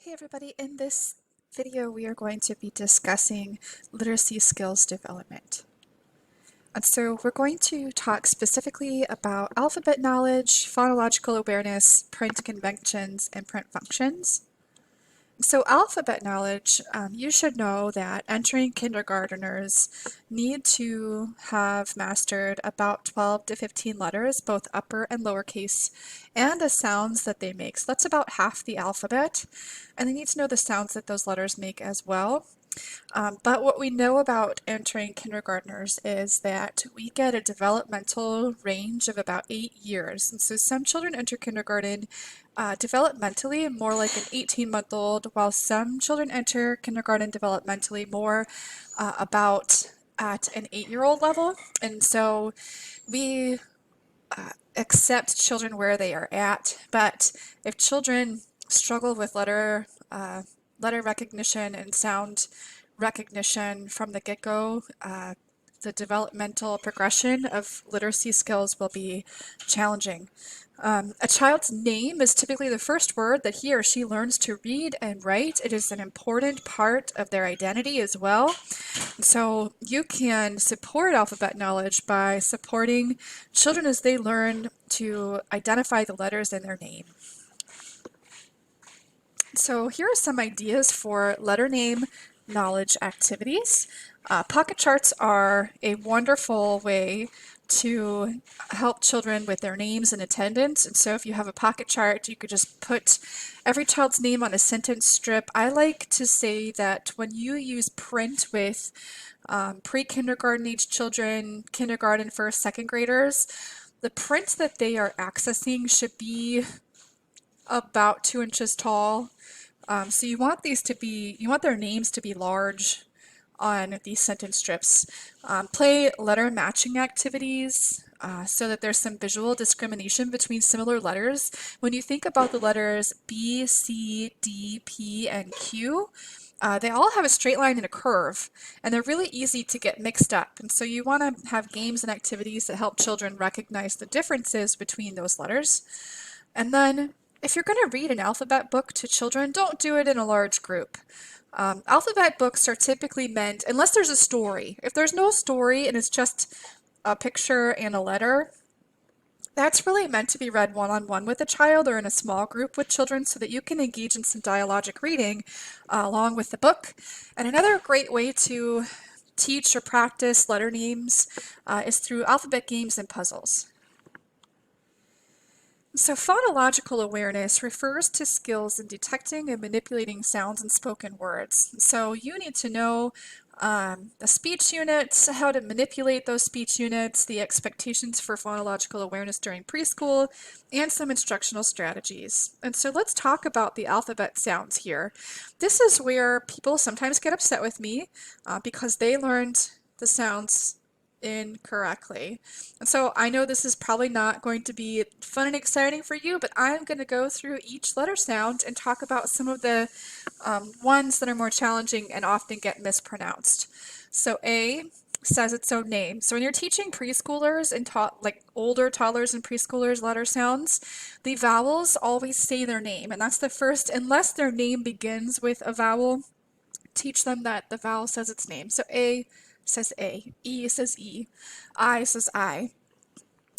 Hey everybody, in this video we are going to be discussing literacy skills development. And so we're going to talk specifically about alphabet knowledge, phonological awareness, print conventions, and print functions. So alphabet knowledge, you should know that entering kindergarteners need to have mastered about 12 to 15 letters, both upper and lowercase, and the sounds that they make. So that's about half the alphabet. And they need to know the sounds that those letters make as well. But what we know about entering kindergartners is that we get a developmental range of about 8 years. And so some children enter kindergarten developmentally more like an 18-month-old, while some children enter kindergarten developmentally more about at an 8-year-old level. And so we accept children where they are at, but if children struggle with letter recognition and sound recognition from the get-go, the developmental progression of literacy skills will be challenging. A child's name is typically the first word that he or she learns to read and write. It is an important part of their identity as well. So you can support alphabet knowledge by supporting children as they learn to identify the letters in their name. So here are some ideas for letter name knowledge activities. Pocket charts are a wonderful way to help children with their names and attendance. And so if you have a pocket chart, you could just put every child's name on a sentence strip. I like to say that when you use print with pre-kindergarten age children, kindergarten, first, second graders, the print that they are accessing should be about 2 inches tall. So you want their names to be large on these sentence strips. Play letter matching activities so that there's some visual discrimination between similar letters. When you think about the letters B, C, D, P, and Q, they all have a straight line and a curve, and they're really easy to get mixed up. And so you want to have games and activities that help children recognize the differences between those letters. And then if you're going to read an alphabet book to children, don't do it in a large group. Alphabet books are typically meant, unless there's a story. If there's no story and it's just a picture and a letter, that's really meant to be read one-on-one with a child or in a small group with children so that you can engage in some dialogic reading along with the book. And another great way to teach or practice letter names is through alphabet games and puzzles. So phonological awareness refers to skills in detecting and manipulating sounds and spoken words. So you need to know the speech units, how to manipulate those speech units, the expectations for phonological awareness during preschool, and some instructional strategies. And so let's talk about the alphabet sounds here. This is where people sometimes get upset with me because they learned the sounds incorrectly. And so I know this is probably not going to be fun and exciting for you, but I'm going to go through each letter sound and talk about some of the ones that are more challenging and often get mispronounced. So A says its own name. So when you're teaching preschoolers and like older toddlers and preschoolers letter sounds, the vowels always say their name, and that's the first, unless their name begins with a vowel, teach them that the vowel says its name. So A says A, E says E, I says I.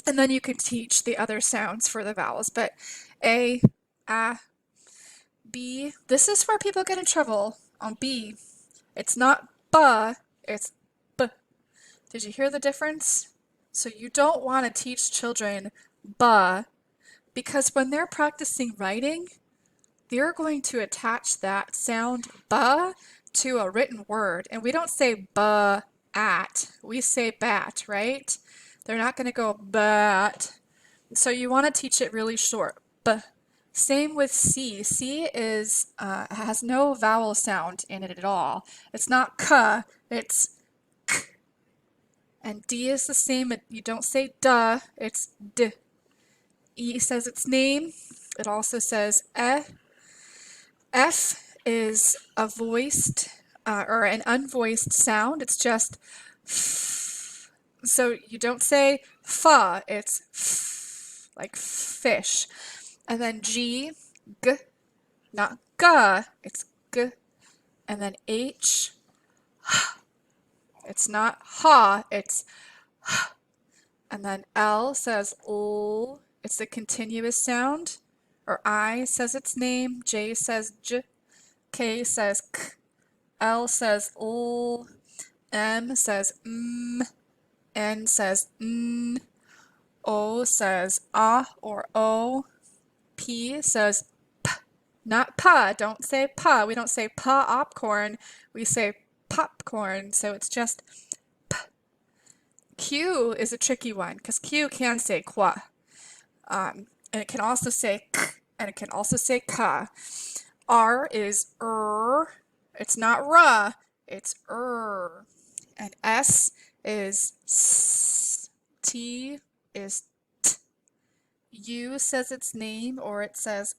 And then you can teach the other sounds for the vowels. But A, B, this is where people get in trouble on B. It's not ba, it's b. Did you hear the difference? So you don't want to teach children ba because when they're practicing writing, they're going to attach that sound ba to a written word. And we don't say ba at, we say bat, right? They're not going to go bat. So you want to teach it really short. B. Same with C. C is has no vowel sound in it at all. It's not k, it's k. And D is the same. You don't say duh, it's d. E says its name. It also says eh. F is a voiced or an unvoiced sound. It's just f. So you don't say fa, it's f, like fish. And then G, g, not G, it's G. And then H, it's not ha, it's h. And then L says L, it's a continuous sound. Or I says its name, J says J, K says K, L says L, M says M, N says N, O says ah or O, P says P, not pa. Don't say pa. We don't say pa opcorn. We say popcorn. So it's just P. Q is a tricky one because Q can say qua. And it can also say k, and it can also say ka. R is it's not ra, it's And S is s, T is t. U says its name or it says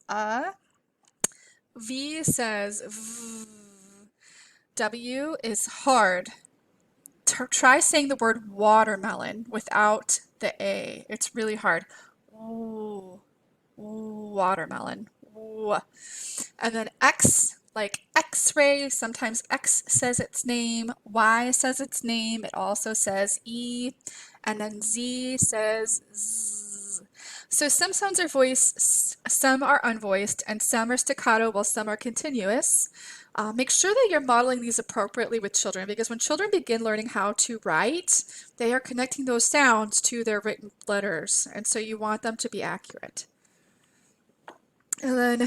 V says v. W is hard. Try saying the word watermelon without the A. It's really hard. Ooh, watermelon. Ooh. And then X, like X-ray, sometimes X says its name, Y says its name, it also says E, and then Z says Z. So some sounds are voiced, some are unvoiced, and some are staccato while some are continuous. Make sure that you're modeling these appropriately with children because when children begin learning how to write, they are connecting those sounds to their written letters, and so you want them to be accurate. And then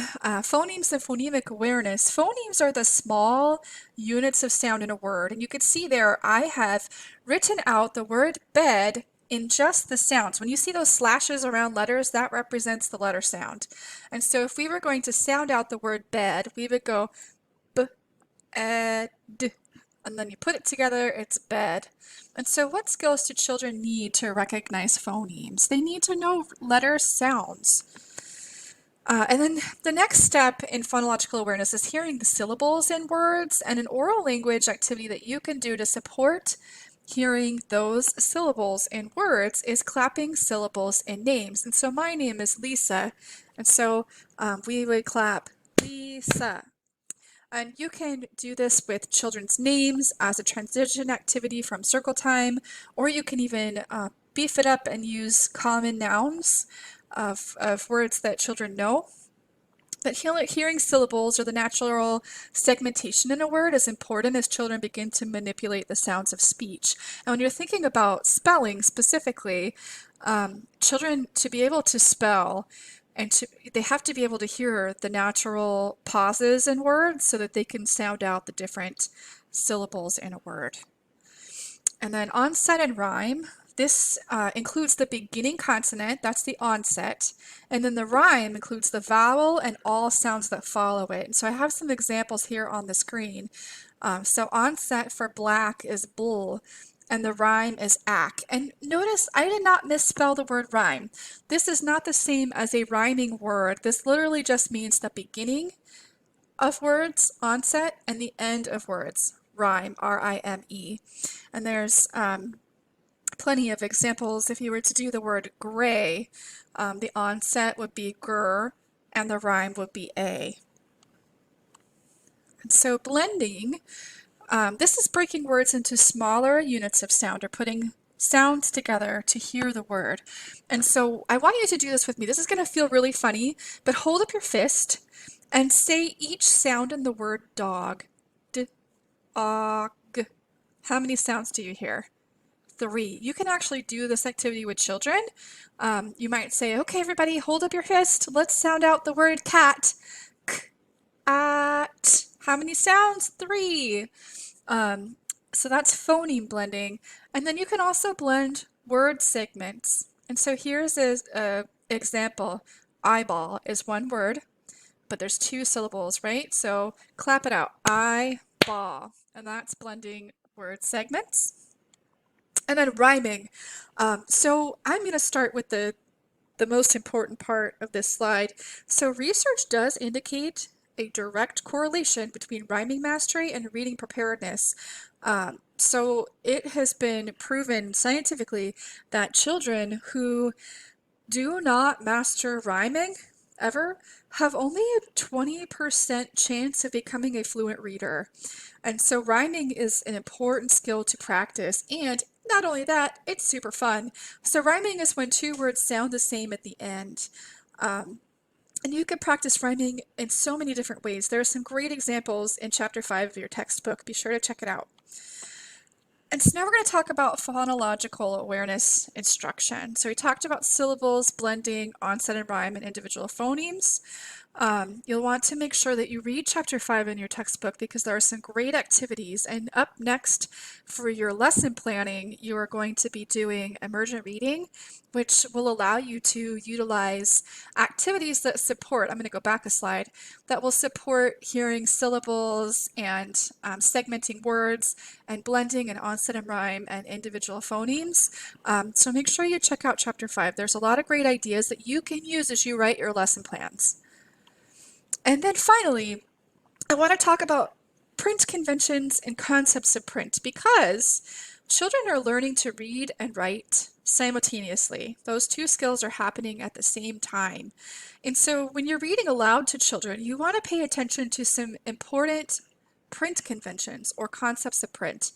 phonemes and phonemic awareness. Phonemes are the small units of sound in a word. And you can see there I have written out the word bed in just the sounds. When you see those slashes around letters, that represents the letter sound. And so if we were going to sound out the word bed, we would go b, ed, and then you put it together, it's bed. And so what skills do children need to recognize phonemes? They need to know letter sounds. And then the next step in phonological awareness is hearing the syllables in words and an oral language activity that you can do to support hearing those syllables in words is clapping syllables in names. And so my name is Lisa, and so we would clap Lisa. And you can do this with children's names as a transition activity from circle time, or you can even beef it up and use common nouns of words that children know. But hearing syllables or the natural segmentation in a word is important as children begin to manipulate the sounds of speech. And when you're thinking about spelling specifically, children to be able to spell they have to be able to hear the natural pauses in words so that they can sound out the different syllables in a word. And then onset and rhyme. This includes the beginning consonant, that's the onset, and then the rhyme includes the vowel and all sounds that follow it. And so I have some examples here on the screen. So onset for black is bull, and the rhyme is ack. And notice I did not misspell the word rhyme. This is not the same as a rhyming word. This literally just means the beginning of words, onset, and the end of words, rhyme, R-I-M-E. And there's plenty of examples. If you were to do the word gray, the onset would be gr and the rhyme would be a. And so blending, this is breaking words into smaller units of sound or putting sounds together to hear the word. And so I want you to do this with me. This is going to feel really funny, but hold up your fist and say each sound in the word dog. D, g. How many sounds do you hear? 3. You can actually do this activity with children. You might say, okay, everybody, hold up your fist. Let's sound out the word cat. K, at. How many sounds? 3. So that's phoneme blending. And then you can also blend word segments. And so here's an example. Eyeball is one word, but there's 2 syllables, right? So clap it out. Eyeball. And that's blending word segments. And then rhyming. So I'm going to start with the most important part of this slide. So research does indicate a direct correlation between rhyming mastery and reading preparedness. So it has been proven scientifically that children who do not master rhyming ever have only a 20% chance of becoming a fluent reader. And so rhyming is an important skill to practice. And not only that, it's super fun. So rhyming is when two words sound the same at the end. Um, and you can practice rhyming in so many different ways. There are some great examples in chapter 5 of your textbook. Be sure to check it out. And so now we're going to talk about phonological awareness instruction. So we talked about syllables, blending, onset and rhyme, and individual phonemes. You'll want to make sure that you read chapter 5 in your textbook because there are some great activities. And up next for your lesson planning, you are going to be doing emergent reading, which will allow you to utilize activities that support, I'm going to go back a slide, that will support hearing syllables and segmenting words and blending and onset and rhyme and individual phonemes. So make sure you check out chapter 5. There's a lot of great ideas that you can use as you write your lesson plans. And then finally, I want to talk about print conventions and concepts of print because children are learning to read and write simultaneously. Those two skills are happening at the same time. And so when you're reading aloud to children, you want to pay attention to some important print conventions or concepts of print.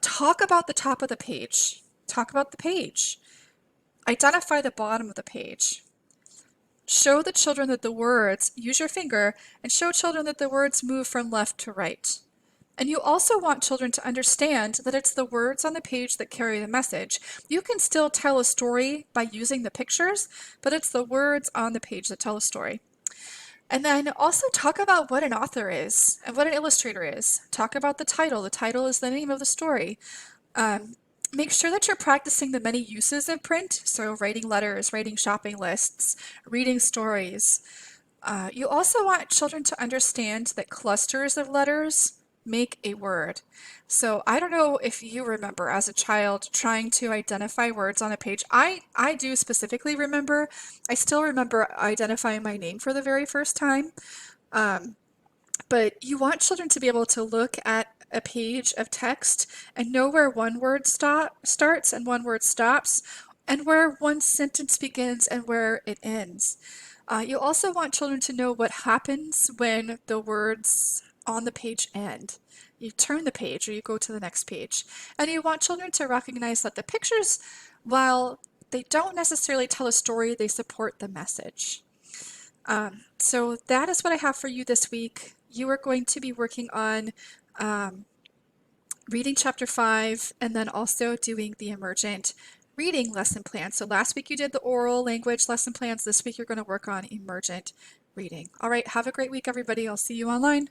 Talk about the top of the page. Talk about the page. Identify the bottom of the page. Show the children that the words, use your finger, and show children that the words move from left to right. And you also want children to understand that it's the words on the page that carry the message. You can still tell a story by using the pictures, but it's the words on the page that tell a story. And then also talk about what an author is and what an illustrator is. Talk about the title. The title is the name of the story. Make sure that you're practicing the many uses of print, so writing letters, writing shopping lists, reading stories. You also want children to understand that clusters of letters make a word. So I don't know if you remember as a child trying to identify words on a page. I do specifically remember. I still remember identifying my name for the very first time. But you want children to be able to look at a page of text and know where one word starts and one word stops, and where one sentence begins and where it ends. You also want children to know what happens when the words on the page end. You turn the page or you go to the next page. And you want children to recognize that the pictures, while they don't necessarily tell a story, they support the message. So that is what I have for you this week. You are going to be working on reading chapter 5 and then also doing the emergent reading lesson plan. So last week you did the oral language lesson plans. This week you're going to work on emergent reading. All right, have a great week, everybody. I'll see you online.